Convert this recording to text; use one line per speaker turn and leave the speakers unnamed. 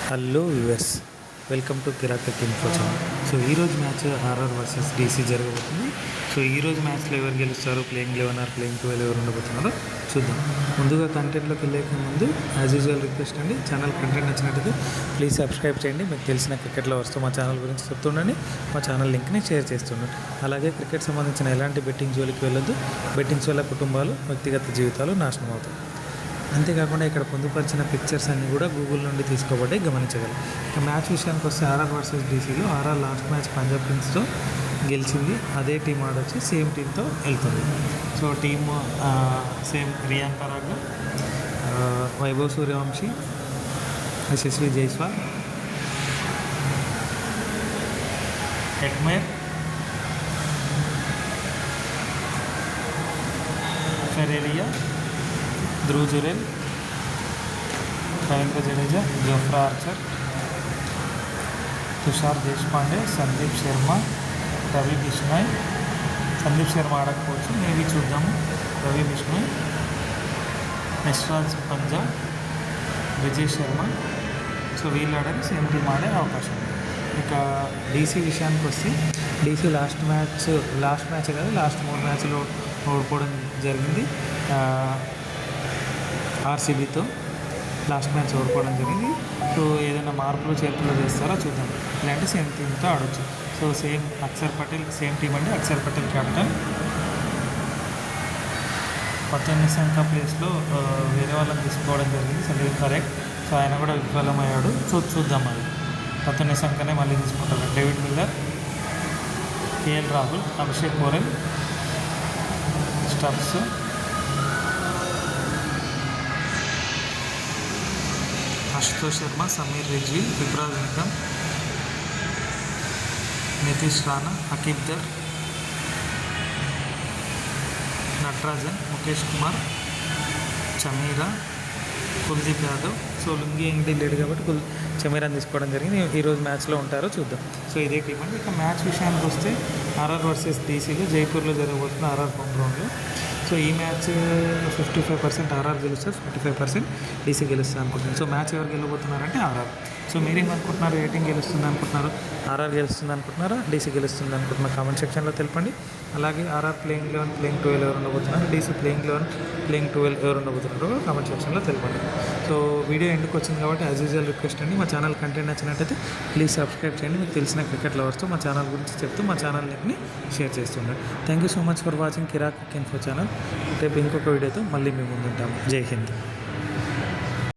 Hello viewers, welcome to Kiraak info channel. So ఈరోజు match RR versus DC జరగబోతుంది. So ఈరోజు మ్యాచ్లో ఎవరు గెలుస్తారు, ప్లేయింగ్ 11 ఆర్ ప్లేయింగ్ 12 ఎవరు ఉండబోతున్నారో చూద్దాం. ముందుగా కంటెంట్లోకి వెళ్ళే ముందు యాజ్ యూజువల్ రిక్వెస్ట్ అండి, ఛానల్ కంటెంట్ నచ్చినట్టయితే ప్లీజ్ సబ్స్క్రైబ్ చేయండి. మీకు తెలిసిన క్రికెట్ లవర్స్తో మా ఛానల్ గురించి చెప్తుండండి, మా ఛానల్ లింక్ని షేర్ చేస్తుండండి. అలాగే క్రికెట్ సంబంధించిన ఎలాంటి బెట్టింగ్ జోలికి వెళ్ళొద్దు. బెట్టింగ్స్ వల్ల కుటుంబాలు, వ్యక్తిగత జీవితాలు నాశనం అవుతాయి. అంతేకాకుండా ఇక్కడ పొందుపరిచిన పిక్చర్స్ అన్నీ కూడా గూగుల్ నుండి తీసుకోబడ్డాయి, గమనించగలరు. ఇక మ్యాచ్ విషయానికి వస్తే ఆర్ఆర్ వర్సెస్ డీసీలో ఆర్ఆర్ లాస్ట్ మ్యాచ్ పంజాబ్ కింగ్స్తో గెలిచింది. అదే టీం ఆడొచ్చి సేమ్ టీంతో వెళ్తుంది. So team same Riyan Parag, Vaibhav Suryavanshi, Yashasvi Jaiswal, Hetmyer, Ferreira, Dhruv Jurel, Ravindra Jadeja, Jofra Archer, Tushar Deshpande, Sandeep Sharma, Ravi Bishnoi. Sandeep Sharma ఆడకపోవచ్చు, మేబీ చూద్దాము. రవి బిష్నాయ్, యశ్రాజ్ పంజా, విజయ్ శర్మ. సో వీళ్ళు ఆడని సేమ్ టీం ఆడే అవకాశం ఉంది. ఇక డీసీ విషయానికి వస్తే డీసీ లాస్ట్ మ్యాచ్ కాదు, లాస్ట్ 3 మ్యాచ్లో ఓడిపోవడం జరిగింది. ఆర్సీబీతో లాస్ట్ మ్యాచ్ ఓడిపోవడం జరిగింది. సో ఏదైనా మార్పులు చేర్పులు చేస్తారో చూద్దాం. ఇలాంటి సేమ్ టీంతో ఆడవచ్చు. So same Axar Patel, same team అండి. అక్షర్ పటేల్ కెప్టెన్. పచ్చని సంఖ్య ప్లేస్లో వేరే వాళ్ళని తీసుకోవడం జరిగింది, సందీప్ కరెక్ట్. సో ఆయన కూడా విఫలమయ్యాడు. చూద్దాం అది. పచ్చని సంఖ్యనే మళ్ళీ తీసుకుంటారు. David Miller, KL Rahul, Abhishek Porel, Stubbs, Ashutosh Sharma, Sameer Rizvi, Vipraj Nigam, Nitish Rana, Aqib Dar, Natarajan, Mukesh Kumar, Chameera, Kuldeep Yadav. So Lungi ఏంటి లేడు కాబట్టి చమీరాని తీసుకోవడం జరిగింది. ఈరోజు మ్యాచ్లో ఉంటారో చూద్దాం. సో ఇదే టీం అండి. ఇక మ్యాచ్ విషయానికి వస్తే ఆర్ఆర్ వర్సెస్ డీసీలో జైపూర్లో జరగబోతుంది, ఆర్ఆర్ హోమ్ గ్రౌండ్లో. సో ఈ మ్యాచ్ 55% ఆర్ఆర్ గెలుస్తారు, 45% డీసీ గెలుస్తుంది అనుకుంటున్నాను. సో మ్యాచ్ ఎవరు గెలవబోతున్నారంటే ఆర్ఆర్. సో మీరేమనుకుంటున్నారు? ఏ టీం గెలుస్తుంది అనుకుంటున్నారు? ఆర్ఆర్ గెలుస్తుంది అనుకుంటున్నారా, డీసీ గెలుస్తుంది అనుకుంటున్నారు? కామెంట్ సెక్షన్లో తెలపండి. అలాగే ఆర్ఆర్ ప్లేయింగ్ 11, ప్లేయింగ్ 12 ఎవరు ఉండబోతున్నారు, డీసీ ప్లేయింగ్ 11, ప్లేయింగ్ 12 ఎవరు ఉండబోతున్నారో కామెంట్ సెక్షన్లో తెలపండి. సో వీడియో ఎందుకు వచ్చింది కాబట్టి యాజ్ యూజువల్ రిక్వెస్ట్ అండి, మా ఛానల్ కంటెంట్ నచ్చినట్టయితే ప్లీజ్ సబ్స్క్రైబ్ చేయండి. మీకు తెలిసిన క్రికెట్ లవర్స్తో మా ఛానల్ గురించి చెప్తూ మా ఛానల్ లింక్ని షేర్ చేస్తుండండి. Thank you so much for watching Kiraak info channel. రేపు ఇంకొక వీడియోతో మళ్ళీ మేము ముందుంటాము. జై హింద్.